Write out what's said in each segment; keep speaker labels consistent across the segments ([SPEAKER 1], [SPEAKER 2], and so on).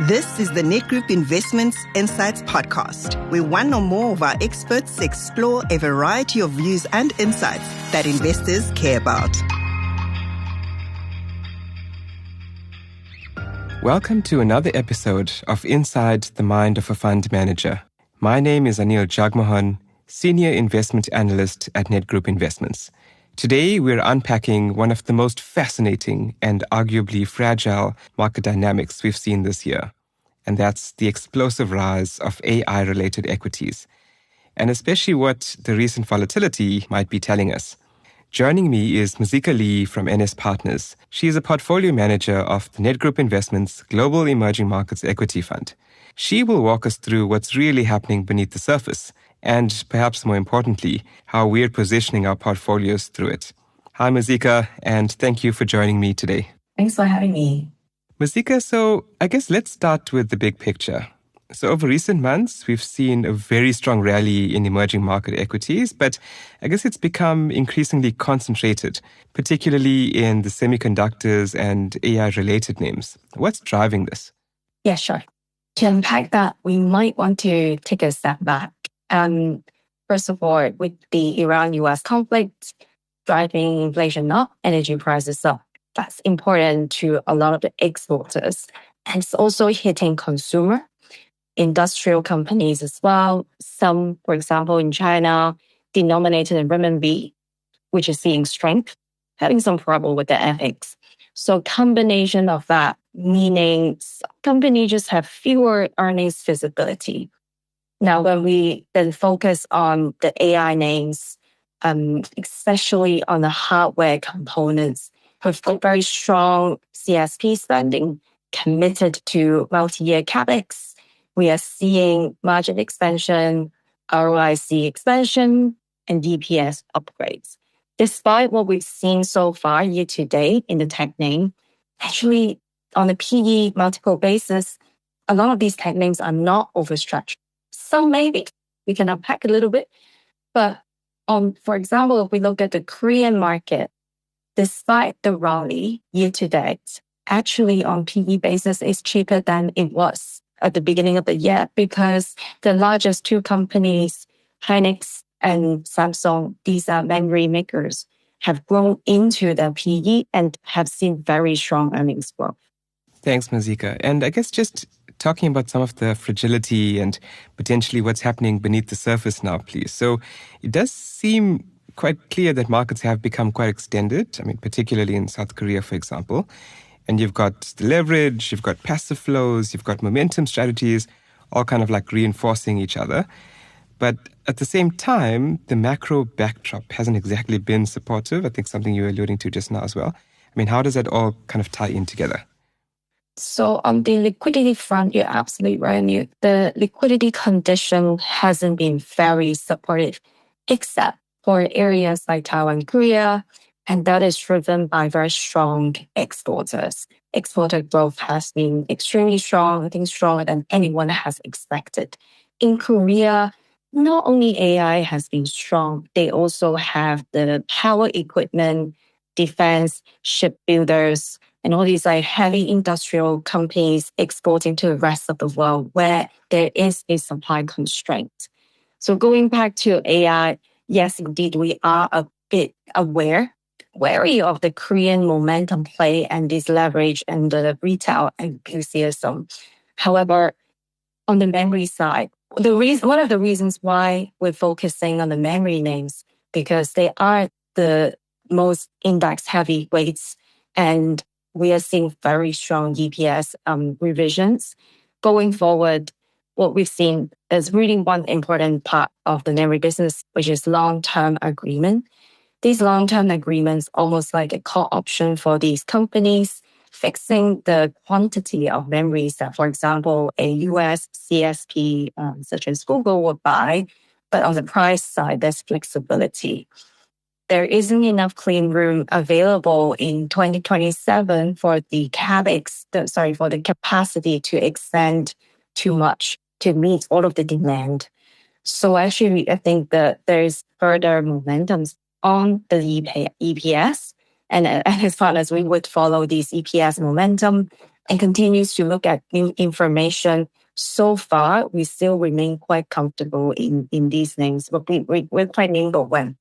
[SPEAKER 1] This is the Nedgroup Investments Insights Podcast, where one or more of our experts explore a variety of views and insights that investors care about.
[SPEAKER 2] Welcome to another episode of Inside the Mind of a Fund Manager. My name is Anil Jugmohan, Senior Investment Analyst at Nedgroup Investments. Today, we're unpacking one of the most fascinating and arguably fragile market dynamics we've seen this year, and that's the explosive rise of AI-related equities, and especially what the recent volatility might be telling us. Joining me is Mazika Li from NS Partners. She is a portfolio manager of the Nedgroup Investments Global Emerging Markets Equity Fund. She will walk us through what's really happening beneath the surface, and perhaps more importantly, how we're positioning our portfolios through it. Hi, Mazika, and thank you for joining me today.
[SPEAKER 3] Thanks for having me.
[SPEAKER 2] Mazika, so I guess let's start with the big picture. So over recent months, we've seen a very strong rally in emerging market equities, but I guess it's become increasingly concentrated, particularly in the semiconductors and AI-related names. What's driving this?
[SPEAKER 3] Yeah, sure. To unpack that, we might want to take a step back. First of all, with the Iran-US conflict driving inflation up, energy prices up, that's important to a lot of the exporters. And it's also hitting consumer, industrial companies as well. Some, for example, in China, denominated in renminbi, which is seeing strength, having some trouble with the FX. So combination of that, meaning companies just have fewer earnings visibility. Now, when we then focus on the AI names, especially on the hardware components, with very strong CSP spending committed to multi-year capex, we are seeing margin expansion, ROIC expansion, and DPS upgrades. Despite what we've seen so far year to date in the tech name, actually on a PE multiple basis, a lot of these tech names are not overstretched. Some maybe we can unpack a little bit, but for example, if we look at the Korean market, despite the rally year to date, actually on PE basis is cheaper than it was at the beginning of the year because the largest two companies, Hynix and Samsung, these are memory makers, have grown into the PE and have seen very strong earnings growth.
[SPEAKER 2] Thanks, Mazika. And I guess just talking about some of the fragility and potentially what's happening beneath the surface now, please. So it does seem quite clear that markets have become quite extended. I mean, particularly in South Korea, for example. And you've got the leverage, you've got passive flows, you've got momentum strategies, all kind of like reinforcing each other. But at the same time, the macro backdrop hasn't exactly been supportive. I think something you were alluding to just now as well. I mean, how does that all kind of tie in together?
[SPEAKER 3] So on the liquidity front, you're absolutely right. The liquidity condition hasn't been very supportive, except for areas like Taiwan, Korea, and that is driven by very strong exporters. Exporter growth has been extremely strong, I think stronger than anyone has expected. In Korea, not only AI has been strong, they also have the power equipment, defense, shipbuilders, and all these like heavy industrial companies exporting to the rest of the world where there is a supply constraint. So going back to AI, yes, indeed, we are a bit wary of the Korean momentum play and this leverage and the retail enthusiasm. However, on the memory side, one of the reasons why we're focusing on the memory names, because they are the most index heavy weights, and we are seeing very strong EPS revisions. Going forward, what we've seen is really one important part of the memory business, which is long-term agreement. These long-term agreements, almost like a call option for these companies, fixing the quantity of memories that, for example, a US CSP such as Google would buy. But on the price side, there's flexibility. There isn't enough clean room available in 2027 for the for the capacity to extend too much to meet all of the demand. So actually, I think that there's further momentum on the EPS. And as far as we would follow this EPS momentum, and continues to look at new information. So far, we still remain quite comfortable in these names, but we're quite nimble when,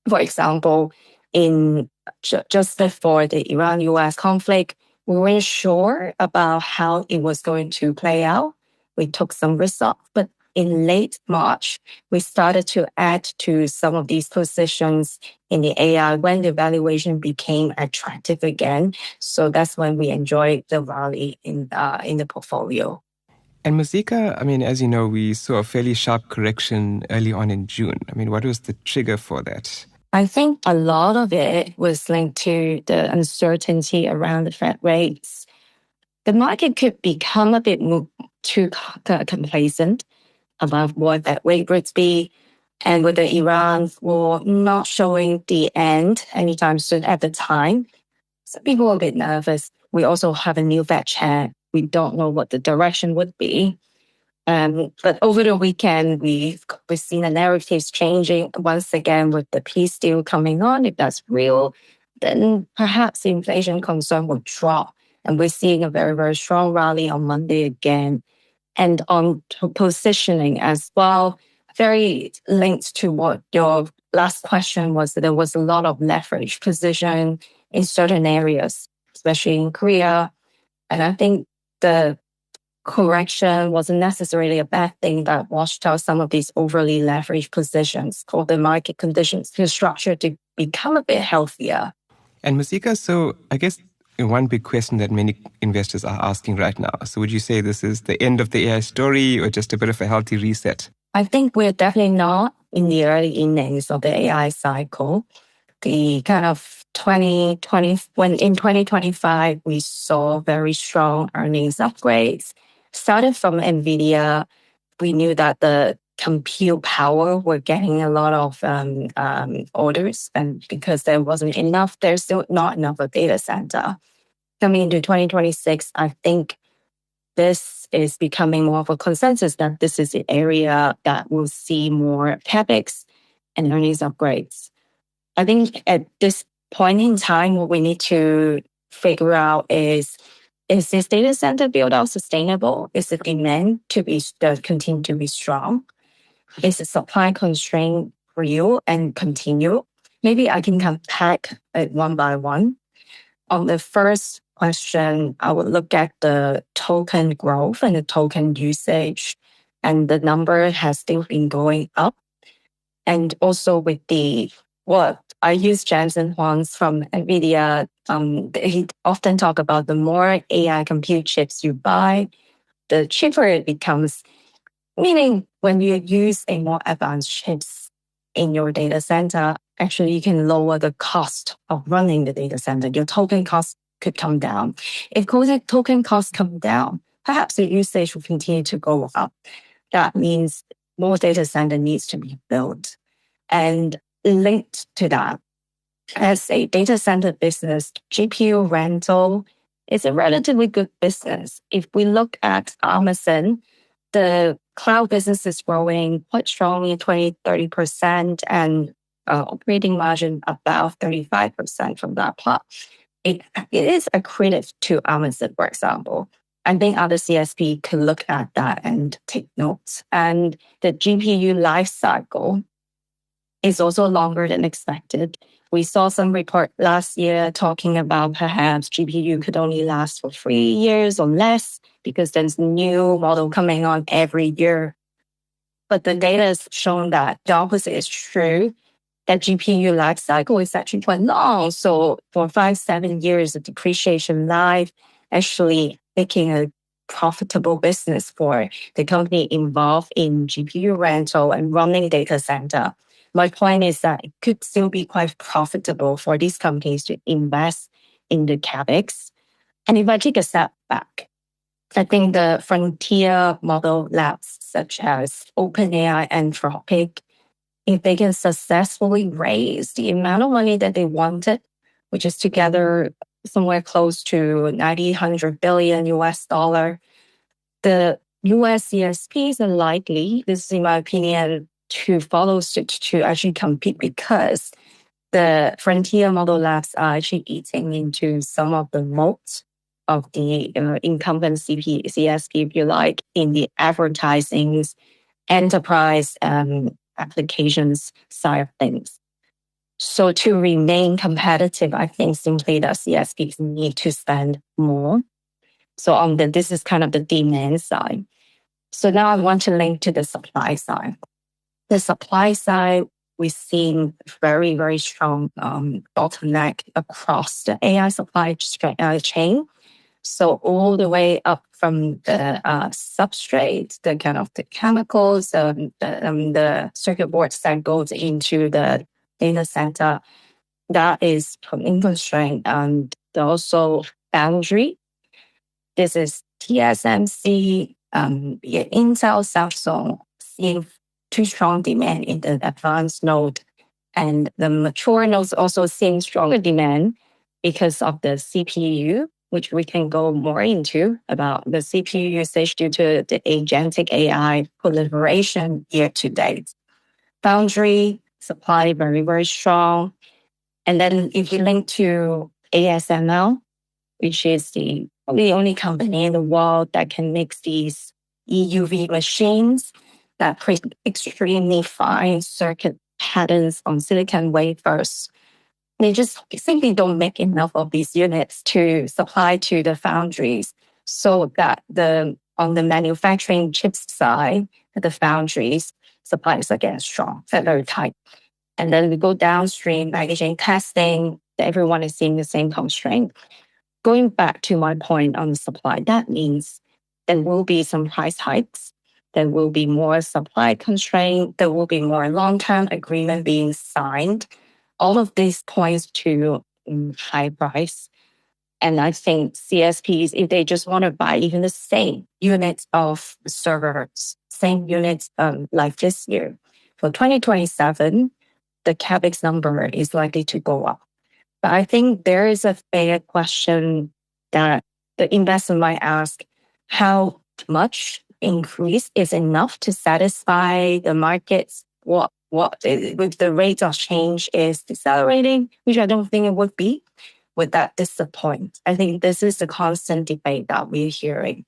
[SPEAKER 3] for example, in just before the Iran-US conflict, we weren't sure about how it was going to play out. We took some risks off, but in late March, we started to add to some of these positions in the AI when the valuation became attractive again. So that's when we enjoyed the rally in the portfolio.
[SPEAKER 2] And Mazika, I mean, as you know, we saw a fairly sharp correction early on in June. I mean, what was the trigger for that?
[SPEAKER 3] I think a lot of it was linked to the uncertainty around the Fed rates. The market could become a bit too complacent about what that rate would be. And with the Iran war not showing the end anytime soon at the time, so people were a bit nervous. We also have a new Fed chair. We don't know what the direction would be. But over the weekend, we've seen the narratives changing once again with the peace deal coming on. If that's real, then perhaps the inflation concern will drop. And we're seeing a very, very strong rally on Monday again. And on positioning as well, very linked to what your last question was, that there was a lot of leverage position in certain areas, especially in Korea. And I think the correction wasn't necessarily a bad thing that washed out some of these overly leveraged positions, for the market conditions to structure to become a bit healthier.
[SPEAKER 2] And Mazika, so I guess one big question that many investors are asking right now. So would you say this is the end of the AI story or just a bit of a healthy reset?
[SPEAKER 3] I think we're definitely not in the early innings of the AI cycle. The kind of 2020, when in 2025, we saw very strong earnings upgrades. Started from NVIDIA, we knew that the compute power were getting a lot of orders, and because there wasn't enough, there's still not enough of data center. Coming into 2026, I think this is becoming more of a consensus that this is the area that will see more CapEx and earnings upgrades. I think at this point in time, what we need to figure out is this data center build out sustainable? Is the demand to be continue to be strong? Is the supply constraint real and continue? Maybe I can unpack it one by one. On the first question, I would look at the token growth and the token usage, and the number has still been going up. And also with I use Jensen Huang from NVIDIA. He often talk about the more AI compute chips you buy, the cheaper it becomes. Meaning when you use a more advanced chips in your data center, actually you can lower the cost of running the data center. Your token cost could come down. If token costs come down, perhaps the usage will continue to go up. That means more data center needs to be built. And linked to that, as a data center business, GPU rental is a relatively good business. If we look at Amazon, the cloud business is growing quite strongly, 20-30%, and operating margin about 35% from that part. It is accretive to Amazon, for example. I think other CSP can look at that and take notes. And the GPU life cycle is also longer than expected. We saw some report last year talking about perhaps GPU could only last for 3 years or less because there's new model coming on every year. But the data has shown that the opposite is true, that GPU life cycle is actually quite long. So for 5-7 years, the depreciation life actually making a profitable business for the company involved in GPU rental and running data center. My point is that it could still be quite profitable for these companies to invest in the CapEx. And if I take a step back, I think the frontier model labs such as OpenAI and Anthropic, if they can successfully raise the amount of money that they wanted, which is together somewhere close to 100 billion US dollar, the US CSPs are likely, this is in my opinion, to follow suit to actually compete because the frontier model labs are actually eating into some of the moats of the incumbent CSP, if you like, in the advertising enterprise applications side of things. So to remain competitive, I think simply that CSPs need to spend more. So this is kind of the demand side. So now I want to link to the supply side. The supply side, we've seen very, very strong bottleneck across the AI supply chain. So all the way up from the substrate, the kind of the chemicals, the circuit boards that goes into the data center, that is putting constraint. And also foundry. This is TSMC, Intel, Samsung, seeing too strong demand in the advanced node. And the mature nodes also seeing stronger demand because of the CPU, which we can go more into about the CPU usage due to the agentic AI proliferation year to date. Foundry supply very, very strong. And then if you link to ASML, which is the only company in the world that can make these EUV machines that create extremely fine circuit patterns on silicon wafers. They just simply don't make enough of these units to supply to the foundries, so that on the manufacturing chips side, the foundries supplies are getting strong, they're very tight. And then we go downstream, packaging testing, everyone is seeing the same constraint. Going back to my point on the supply, that means there will be some price hikes. There will be more supply constraint. There will be more long-term agreement being signed. All of this points to high price. And I think CSPs, if they just want to buy even the same units of servers, same units like this year, for 2027, the CapEx number is likely to go up. But I think there is a fair question that the investor might ask, how much increase is enough to satisfy the markets? What if the rate of change is decelerating, which I don't think it would be, would that disappoint? I think this is the constant debate that we're hearing.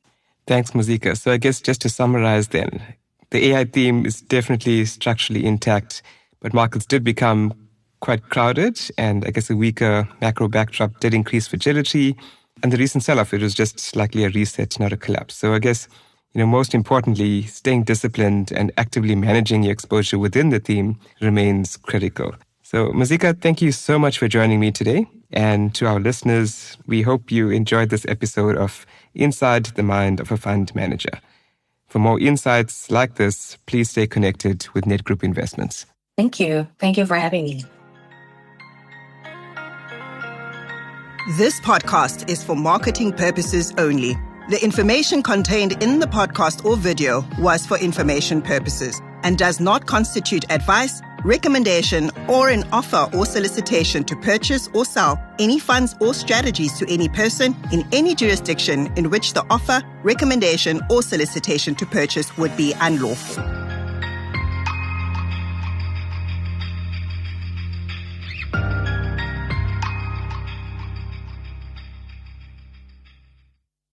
[SPEAKER 2] Thanks, Mazika. So I guess just to summarize then, the AI theme is definitely structurally intact, but markets did become quite crowded, and I guess a weaker macro backdrop did increase fragility. And the recent sell-off, it was just likely a reset, not a collapse. So I guess, most importantly, staying disciplined and actively managing your exposure within the theme remains critical. So Mazika, thank you so much for joining me today. And to our listeners, we hope you enjoyed this episode of Inside the Mind of a Fund Manager. For more insights like this, please stay connected with Nedgroup Investments.
[SPEAKER 3] Thank you. Thank you for having me.
[SPEAKER 1] This podcast is for marketing purposes only. The information contained in the podcast or video was for information purposes and does not constitute advice, recommendation, or an offer or solicitation to purchase or sell any funds or strategies to any person in any jurisdiction in which the offer, recommendation, or solicitation to purchase would be unlawful.